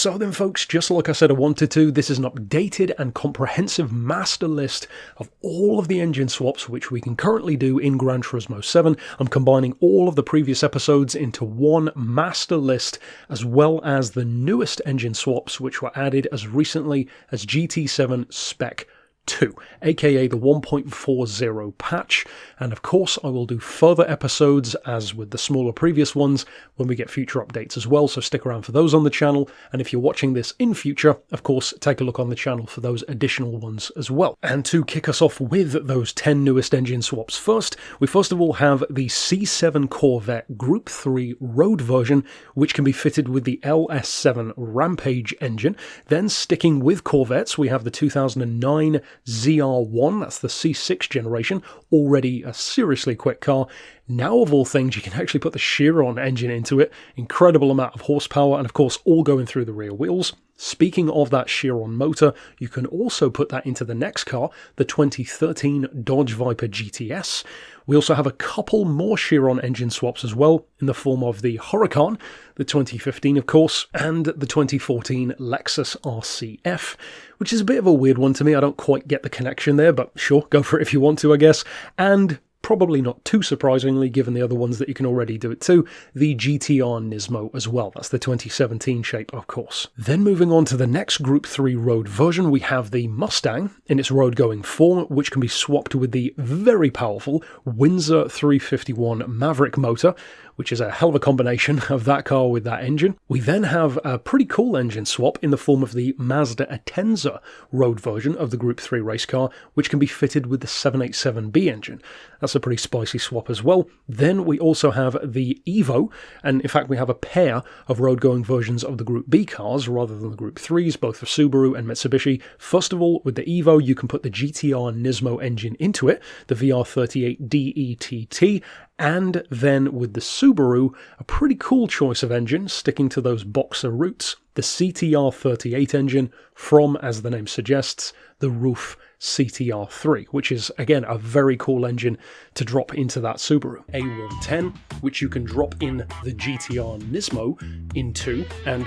So then folks, just like I said I wanted to, this is an updated and comprehensive master list of all of the engine swaps which we can currently do in Gran Turismo 7. I'm combining all of the previous episodes into one master list, as well as the newest engine swaps which were added as recently as GT7 Spec 2, aka the 1.40 patch, and of course I will do further episodes as with the smaller previous ones when we get future updates as well, so stick around for those on the channel, and if you're watching this in future, of course take a look on the channel for those additional ones as well. And to kick us off with those 10 newest engine swaps first, we first of all have the C7 Corvette Group 3 road version, which can be fitted with the LS7 Rampage engine. Then sticking with Corvettes, we have the 2009 ZR1, that's the C6 generation, already a seriously quick car. Now of all things, you can actually put the Chiron engine into it, incredible amount of horsepower, and of course all going through the rear wheels. Speaking of that Chiron motor, you can also put that into the next car, the 2013 Dodge Viper GTS. We also have a couple more Chiron engine swaps as well, in the form of the Huracan, the 2015 of course, and the 2014 Lexus RCF, which is a bit of a weird one to me. I don't quite get the connection there, but sure, go for it if you want to, I guess. And probably not too surprisingly, given the other ones that you can already do it too, the GTR Nismo as well. That's the 2017 shape, of course. Then moving on to the next Group 3 road version, we have the Mustang in its road-going form, which can be swapped with the very powerful Windsor 351 Maverick motor, which is a hell of a combination of that car with that engine. We then have a pretty cool engine swap in the form of the Mazda Atenza road version of the Group 3 race car, which can be fitted with the 787B engine. That's a pretty spicy swap as well. Then we also have the Evo, and in fact we have a pair of road-going versions of the Group B cars rather than the Group 3s, both for Subaru and Mitsubishi. First of all, with the Evo, you can put the GTR Nismo engine into it, the VR38 DETT, and then with the Subaru, a pretty cool choice of engine, sticking to those boxer roots, the CTR38 engine from, as the name suggests, the Roof CTR3, which is, again, a very cool engine to drop into that Subaru. A110, which you can drop in the GTR Nismo into, and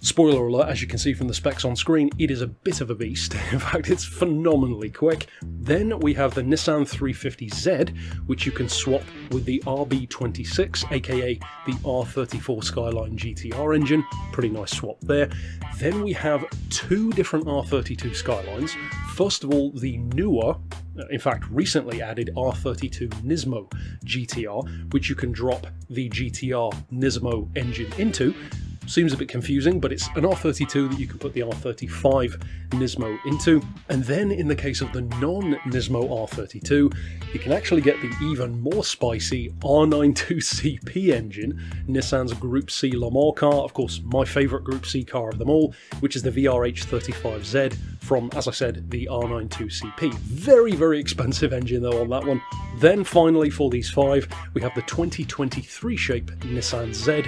spoiler alert, as you can see from the specs on screen, it is a bit of a beast. In fact, it's phenomenally quick. Then we have the Nissan 350Z, which you can swap with the RB26, aka the R34 Skyline GTR engine. Pretty nice swap there. Then we have two different R32 Skylines. First of all, the newer, in fact recently added R32 Nismo GTR, which you can drop the GTR Nismo engine into. Seems a bit confusing, but it's an R32 that you can put the R35 Nismo into. And then in the case of the non-Nismo R32, you can actually get the even more spicy R92CP engine, Nissan's Group C Le Mans car, of course my favourite Group C car of them all, which is the VRH35Z from, as I said, the R92CP. Very, very expensive engine though on that one. Then finally for these five, we have the 2023 shape Nissan Z,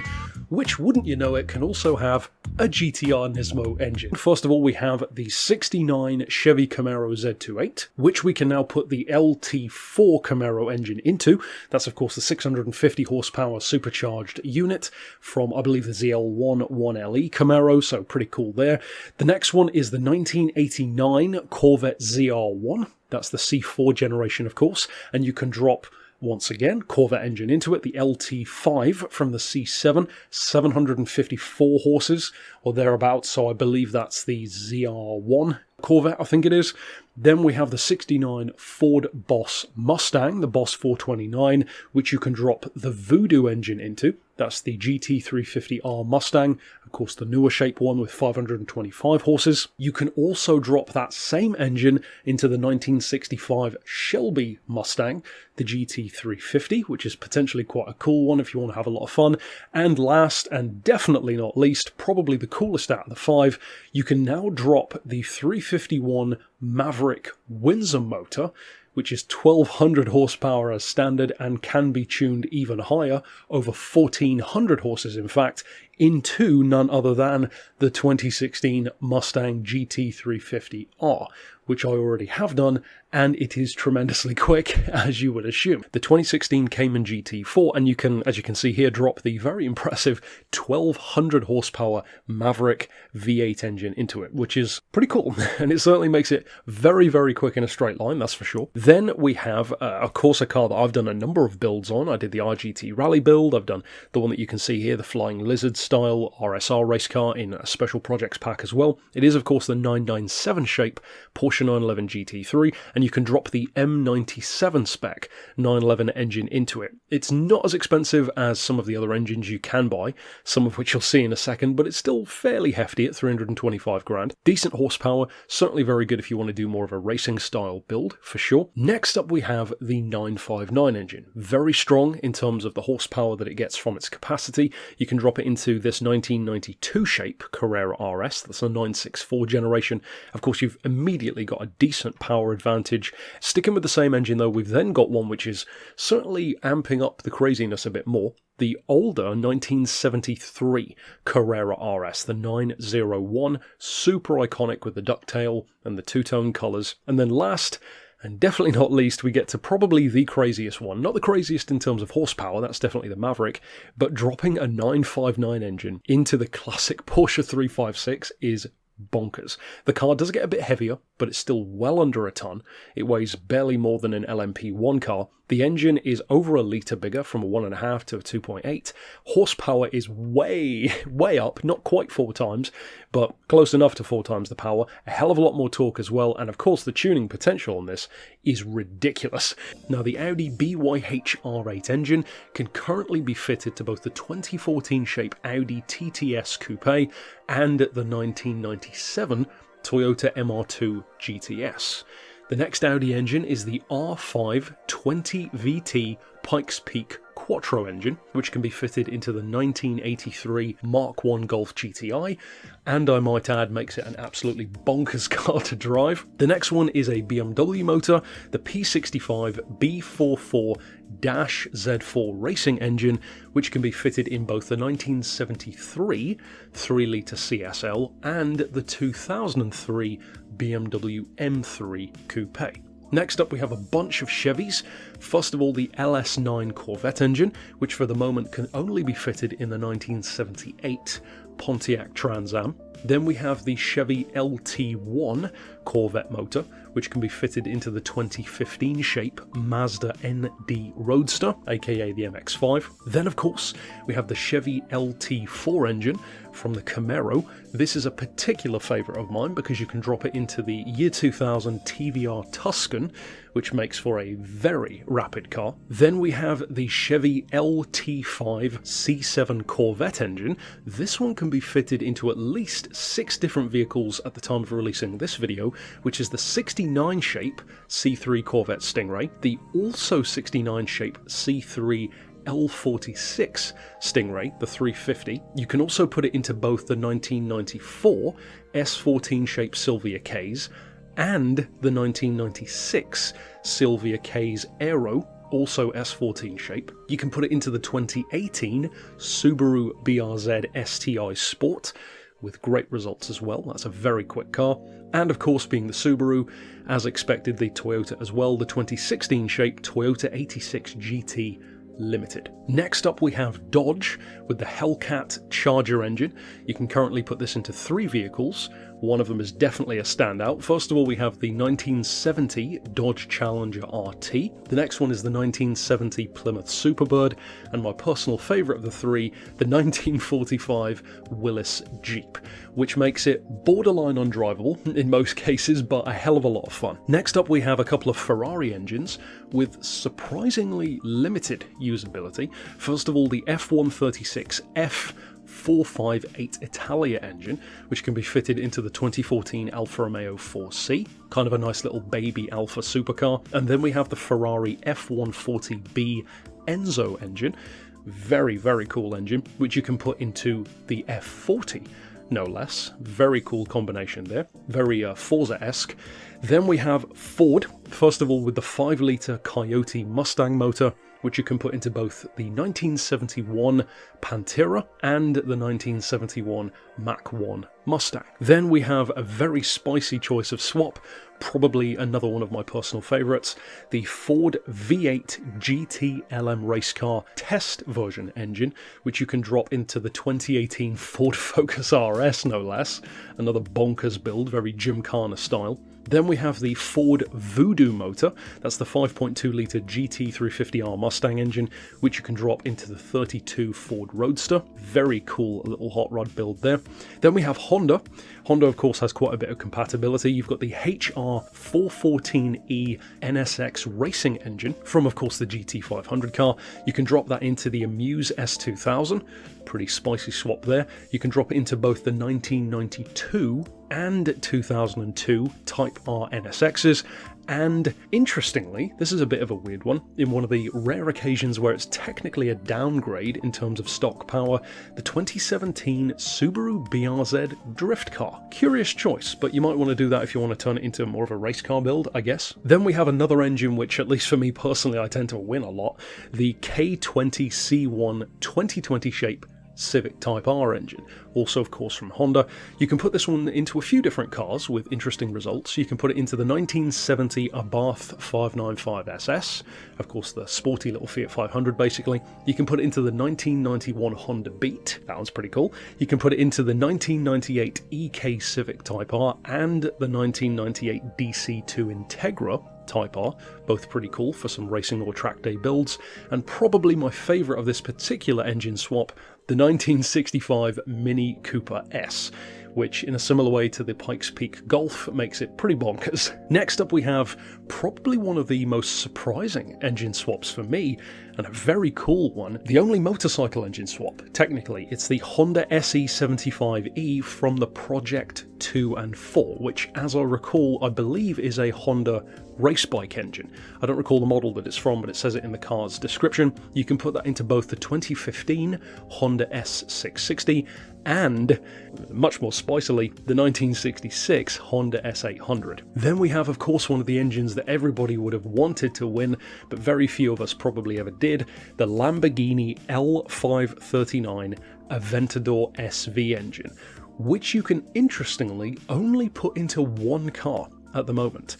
which, wouldn't you know it, can also have a GTR Nismo engine. First of all, we have the 69 Chevy Camaro Z28, which we can now put the LT4 Camaro engine into. That's of course the 650 horsepower supercharged unit from, I believe, the ZL1 1LE Camaro, so pretty cool there. The next one is the 1989 Corvette ZR1. That's the C4 generation, of course, and you can drop, once again, Corvette engine into it, the LT5 from the C7, 754 horses or thereabouts, so I believe that's the ZR1 Corvette, I think it is. Then we have the 69 Ford Boss Mustang, the Boss 429, which you can drop the Voodoo engine into. That's the GT350R Mustang, of course the newer shape one with 525 horses. You can also drop that same engine into the 1965 Shelby Mustang, the GT350, which is potentially quite a cool one if you want to have a lot of fun. And last, and definitely not least, probably the coolest out of the five, you can now drop the 351 Maverick Windsor motor, which is 1200 horsepower as standard and can be tuned even higher, over 1400 horses in fact, into none other than the 2016 Mustang GT350R, which I already have done, and it is tremendously quick, as you would assume. The 2016 Cayman GT4, and you can, as you can see here, drop the very impressive 1200 horsepower Maverick V8 engine into it, which is pretty cool, and it certainly makes it very, very quick in a straight line, that's for sure. Then we have, of course, a car that I've done a number of builds on. I did the RGT Rally build, I've done the one that you can see here, the Flying Lizard style RSR race car in a special projects pack as well. It is, of course, the 997 shape Porsche 911 GT3, and you can drop the M97 spec 911 engine into it. It's not as expensive as some of the other engines you can buy, some of which you'll see in a second, but it's still fairly hefty at 325 grand. Decent horsepower, certainly very good if you want to do more of a racing style build, for sure. Next up we have the 959 engine. Very strong in terms of the horsepower that it gets from its capacity. You can drop it into this 1992 shape Carrera RS, that's a 964 generation. Of course, you've immediately got a decent power advantage. Sticking with the same engine though, we've then got one which is certainly amping up the craziness a bit more. The older 1973 Carrera RS, the 901, super iconic with the ducktail and the two-tone colours. And then last, and definitely not least, we get to probably the craziest one. Not the craziest in terms of horsepower, that's definitely the Maverick, but dropping a 959 engine into the classic Porsche 356 is bonkers. The car does get a bit heavier, but it's still well under a ton. It weighs barely more than an LMP1 car. The engine is over a litre bigger, from a 1.5 to a 2.8. Horsepower is way up, not quite 4 times, but close enough to 4 times the power. A hell of a lot more torque as well, and of course the tuning potential on this is ridiculous. Now the Audi BYH R8 engine can currently be fitted to both the 2014 shape Audi TTS Coupe and the 1997 Toyota MR2 GTS. The next Audi engine is the R5 20VT Pikes Peak Quattro engine, which can be fitted into the 1983 Mark I Golf GTI, and I might add makes it an absolutely bonkers car to drive. The next one is a BMW motor, the P65 B44-Z4 racing engine, which can be fitted in both the 1973 3-litre CSL and the 2003 BMW M3 Coupe. Next up we have a bunch of Chevys. First of all, the LS9 Corvette engine, which for the moment can only be fitted in the 1978 Pontiac Trans Am. Then we have the Chevy LT1 Corvette motor, which can be fitted into the 2015 shape Mazda ND Roadster, aka the MX-5. Then of course we have the Chevy LT4 engine from the Camaro. This is a particular favourite of mine because you can drop it into the year 2000 TVR Tuscan, which makes for a very rapid car. Then we have the Chevy LT5 C7 Corvette engine. This one can be fitted into at least 6 different vehicles at the time of releasing this video, which is the 69 shape C3 Corvette Stingray, the also 69 shape C3 L46 Stingray, the 350. You can also put it into both the 1994 S14 shape Silvia K's and the 1996 Silvia K's Aero, also S14 shape. You can put it into the 2018 Subaru BRZ STI Sport, with great results as well. That's a very quick car. And of course, being the Subaru, as expected, the Toyota as well, the 2016 shape Toyota 86 GT Limited. Next up we have Dodge with the Hellcat Charger engine. You can currently put this into 3 vehicles. One of them is definitely a standout. First of all, we have the 1970 Dodge Challenger RT. The next one is the 1970 Plymouth Superbird, and my personal favourite of the 3, the 1945 Willys Jeep, which makes it borderline undrivable in most cases, but a hell of a lot of fun. Next up we have a couple of Ferrari engines with surprisingly limited usability. First of all, the F136 F458 Italia engine, which can be fitted into the 2014 Alfa Romeo 4C, kind of a nice little baby Alfa supercar. And then we have the Ferrari F140B Enzo engine, very, very cool engine, which you can put into the F40, no less. Very cool combination there, very Forza-esque. Then we have Ford, first of all with the 5-litre Coyote Mustang motor, which you can put into both the 1971 Pantera and the 1971 Mach 1 Mustang. Then we have a very spicy choice of swap, probably another one of my personal favourites, the Ford V8 GT LM race car test version engine, which you can drop into the 2018 Ford Focus RS, no less. Another bonkers build, very Gymkhana style. Then we have the Ford Voodoo motor, that's the 5.2 litre GT350R Mustang engine, which you can drop into the 32 Ford Roadster. Very cool little hot rod build there. Then we have Honda. Honda, of course, has quite a bit of compatibility. You've got the HR414E NSX racing engine from, of course, the GT500 car. You can drop that into the Amuse S2000. Pretty spicy swap there. You can drop it into both the 1992 and 2002 Type R NSXs, and interestingly, this is a bit of a weird one, in one of the rare occasions where it's technically a downgrade in terms of stock power, the 2017 Subaru BRZ drift car. Curious choice, but you might want to do that if you want to turn it into more of a race car build, I guess. Then we have another engine which, at least for me personally, I tend to win a lot, the K20C1 2020 shape Civic Type R engine, also of course from Honda. You can put this one into a few different cars with interesting results. You can put it into the 1970 Abarth 595 SS, of course the sporty little Fiat 500 basically. You can put it into the 1991 Honda Beat, that one's pretty cool. You can put it into the 1998 EK Civic Type R and the 1998 DC2 Integra Type R, both pretty cool for some racing or track day builds, and probably my favourite of this particular engine swap, the 1965 Mini Cooper S, which in a similar way to the Pikes Peak Golf makes it pretty bonkers. Next up we have probably one of the most surprising engine swaps for me, and a very cool one, the only motorcycle engine swap. Technically, it's the Honda SE75E from the Project 2 and 4, which, as I recall, I believe is a Honda race bike engine. I don't recall the model that it's from, but it says it in the car's description. You can put that into both the 2015 Honda S660 and, much more spicily, the 1966 Honda S800. Then we have, of course, one of the engines that everybody would have wanted to win, but very few of us probably ever did, the Lamborghini L539 Aventador SV engine, which you can interestingly only put into one car at the moment.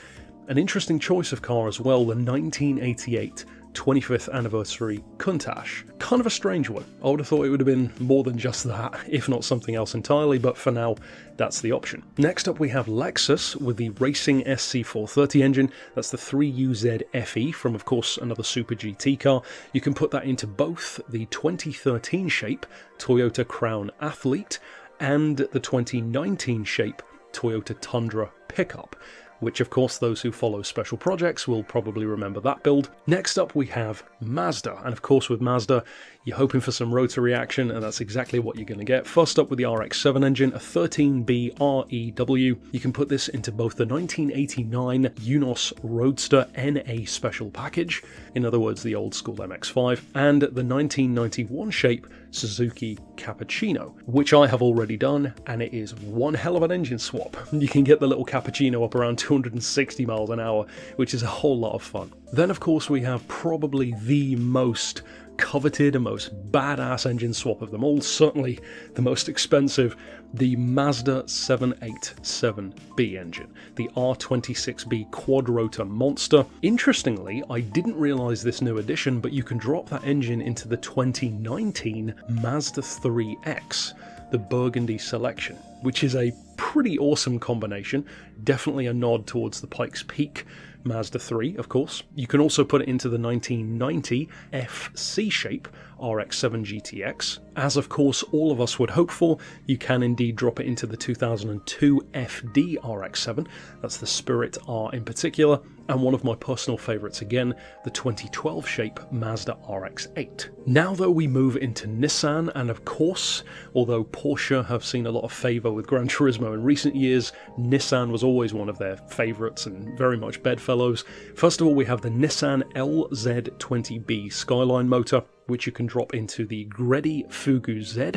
An interesting choice of car as well, the 1988 25th anniversary Countach. Kind of a strange one. I would have thought it would have been more than just that, if not something else entirely, but for now, that's the option. Next up we have Lexus with the Racing SC430 engine. That's the 3UZ FE from, of course, another Super GT car. You can put that into both the 2013 shape Toyota Crown Athlete and the 2019 shape Toyota Tundra pickup, which of course those who follow special projects will probably remember that build. Next up we have Mazda, and of course with Mazda you're hoping for some rotary action, and that's exactly what you're going to get. First up with the RX-7 engine, a 13B REW. You can put this into both the 1989 Unos Roadster NA Special Package, in other words the old school MX-5, and the 1991 shape Suzuki Cappuccino, which I have already done, and it is one hell of an engine swap. You can get the little Cappuccino up around 260 miles an hour, which is a whole lot of fun. Then of course we have probably the most coveted and most badass engine swap of them all, certainly the most expensive, the Mazda 787B engine, the R26B quad-rotor monster. Interestingly, I didn't realise this new addition, but you can drop that engine into the 2019 Mazda 3X, the Burgundy Selection, which is a pretty awesome combination, definitely a nod towards the Pikes Peak Mazda 3, of course. You can also put it into the 1990 FC shape RX-7 GTX. As of course all of us would hope for, you can indeed drop it into the 2002 FD RX-7, that's the Spirit R in particular, and one of my personal favourites again, the 2012 shape Mazda RX-8. Now though we move into Nissan, and of course, although Porsche have seen a lot of favour with Gran Turismo in recent years, Nissan was always one of their favourites and very much bedfellows. First of all we have the Nissan LZ20B Skyline motor, which you can drop into the Gredi Fugu Z.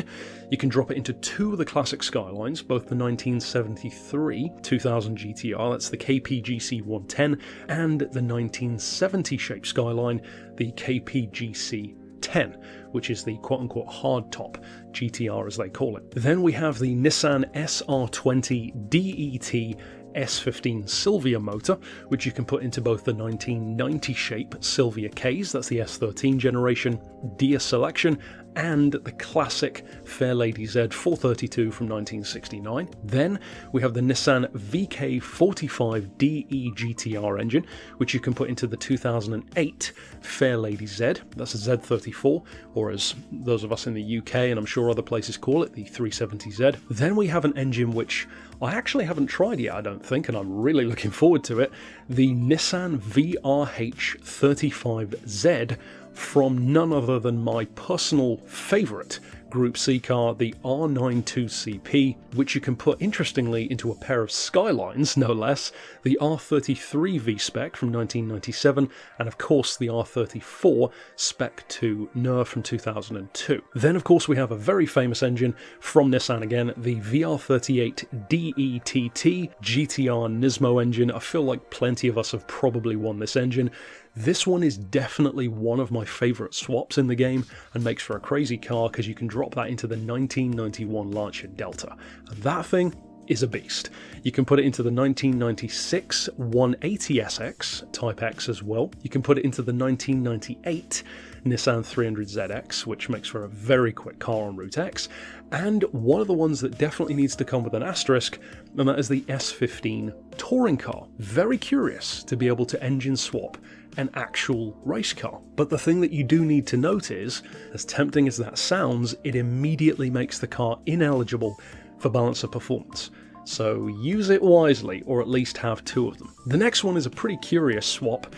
You can drop it into two of the classic Skylines, both the 1973 2000 GTR, that's the KPGC 110, and the 1970 shape Skyline, the KPGC 10, which is the quote-unquote hardtop GTR as they call it. Then we have the Nissan SR20 DET S15 Silvia motor, which you can put into both the 1990 shape Silvia Ks, that's the S13 generation, Dia Selection, and the classic Fairlady Z 432 from 1969. Then we have the Nissan VK45DE GTR engine, which you can put into the 2008 Fairlady Z, that's a Z34, or as those of us in the UK and I'm sure other places call it, the 370Z. Then we have an engine which I actually haven't tried yet, I don't think, and I'm really looking forward to it, the Nissan VRH35Z from none other than my personal favourite Group C car, the R92CP, which you can put, interestingly, into a pair of Skylines, no less, the R33 V-Spec from 1997, and of course the R34 Spec 2 NER from 2002. Then of course we have a very famous engine from Nissan again, the VR38 DETT GTR Nismo engine. I feel like plenty of us have probably won this engine. This one is definitely one of my favourite swaps in the game and makes for a crazy car because you can drop that into the 1991 Lancia Delta. And that thing is a beast. You can put it into the 1996 180SX Type X as well. You can put it into the 1998 Nissan 300ZX, which makes for a very quick car on Route X, and one of the ones that definitely needs to come with an asterisk, and that is the S15 touring car. Very curious to be able to engine swap an actual race car. But the thing that you do need to note is, as tempting as that sounds, it immediately makes the car ineligible for balance of performance. So use it wisely, or at least have two of them. The next one is a pretty curious swap.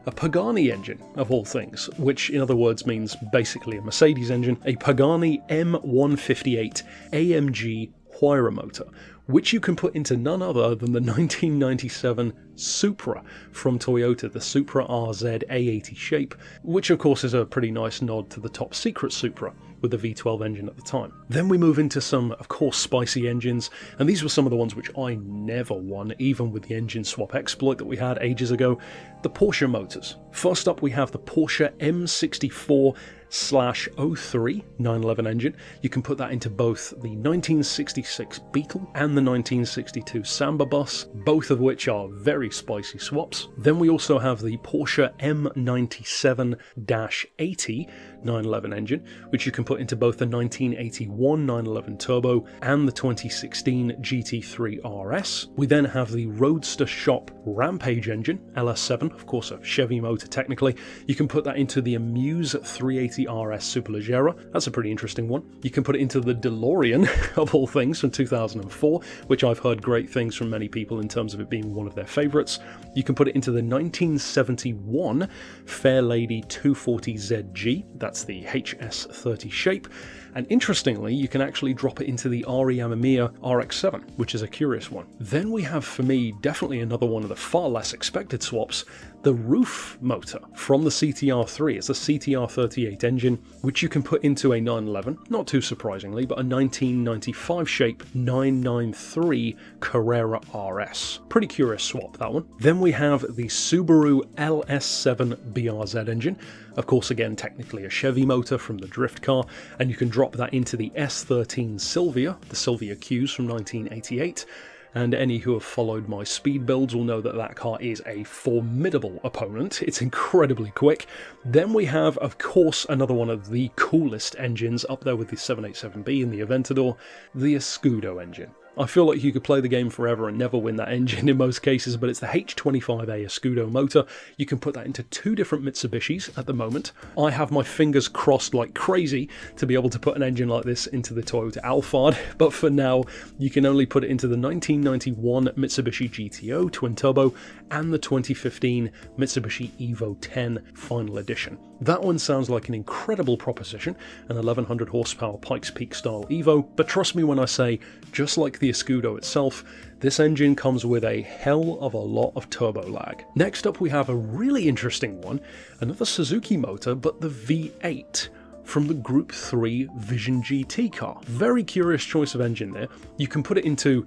A Pagani engine, of all things, which in other words means basically a Mercedes engine, a Pagani M158 AMG Huayra motor, which you can put into none other than the 1997 Supra from Toyota, the Supra RZ A80 shape, which of course is a pretty nice nod to the top secret Supra with the V12 engine at the time. Then we move into some, of course, spicy engines, and these were some of the ones which I never won, even with the engine swap exploit that we had ages ago, the Porsche motors. First up we have the Porsche M64/03 911 engine. You can put that into both the 1966 Beetle and the 1962 Samba bus, both of which are very spicy swaps. Then we also have the Porsche M97-80 911 engine, which you can put into both the 1981 911 Turbo and the 2016 GT3 RS. We then have the Roadster Shop Rampage engine, LS7, of course a Chevy motor technically. You can put that into the Amuse 380 RS Superleggera. That's a pretty interesting one. You can put it into the DeLorean, of all things, from 2004, which I've heard great things from many people in terms of it being one of their favourites. You can put it into the 1971 Fairlady 240ZG, that's the HS30 shape, and interestingly you can actually drop it into the RE Amamiya RX-7, which is a curious one. Then we have, for me, definitely another one of the far less expected swaps, the roof motor from the CTR3. It's a CTR38 engine, which you can put into a 911, not too surprisingly, but a 1995 shape 993 Carrera RS. Pretty curious swap, that one. Then we have the Subaru LS7 BRZ engine, of course again technically a Chevy motor from the drift car, and you can drop that into the S13 Silvia, the Silvia Qs from 1988, and any who have followed my speed builds will know that that car is a formidable opponent. It's incredibly quick. Then we have, of course, another one of the coolest engines, up there with the 787B and the Aventador, the Escudo engine. I feel like you could play the game forever and never win that engine in most cases, but it's the H25A Escudo motor. You can put that into two different Mitsubishis at the moment. I have my fingers crossed like crazy to be able to put an engine like this into the Toyota Alphard, but for now you can only put it into the 1991 Mitsubishi GTO Twin Turbo and the 2015 Mitsubishi Evo 10 Final Edition. That one sounds like an incredible proposition, an 1100 horsepower Pikes Peak style Evo, but trust me when I say, just like the Escudo itself, this engine comes with a hell of a lot of turbo lag. Next up we have a really interesting one, another Suzuki motor, but the V8 from the Group 3 Vision GT car. Very curious choice of engine there. You can put it into,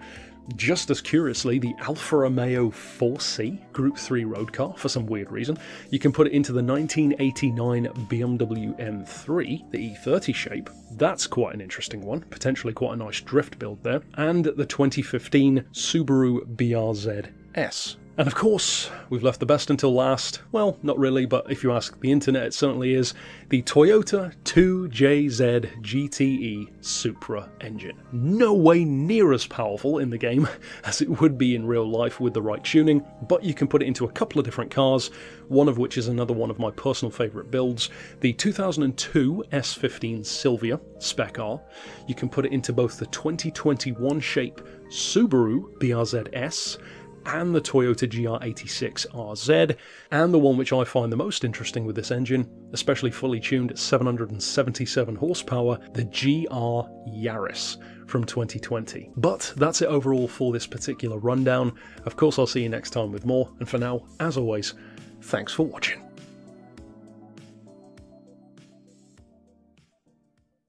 just as curiously, the Alfa Romeo 4C Group 3 road car for some weird reason. You can put it into the 1989 BMW M3, the E30 shape. That's quite an interesting one, potentially quite a nice drift build there. And the 2015 Subaru BRZ S. And of course, we've left the best until last. Well, not really, but if you ask the internet, it certainly is. The Toyota 2JZ GTE Supra engine. No way near as powerful in the game as it would be in real life with the right tuning, but you can put it into a couple of different cars, one of which is another one of my personal favourite builds, the 2002 S15 Silvia Spec R. You can put it into both the 2021 shape Subaru BRZ S, and the Toyota GR86 RZ, and the one which I find the most interesting with this engine, especially fully tuned at 777 horsepower, the GR Yaris from 2020. But that's it overall for this particular rundown. Of course, I'll see you next time with more, and for now, as always, thanks for watching.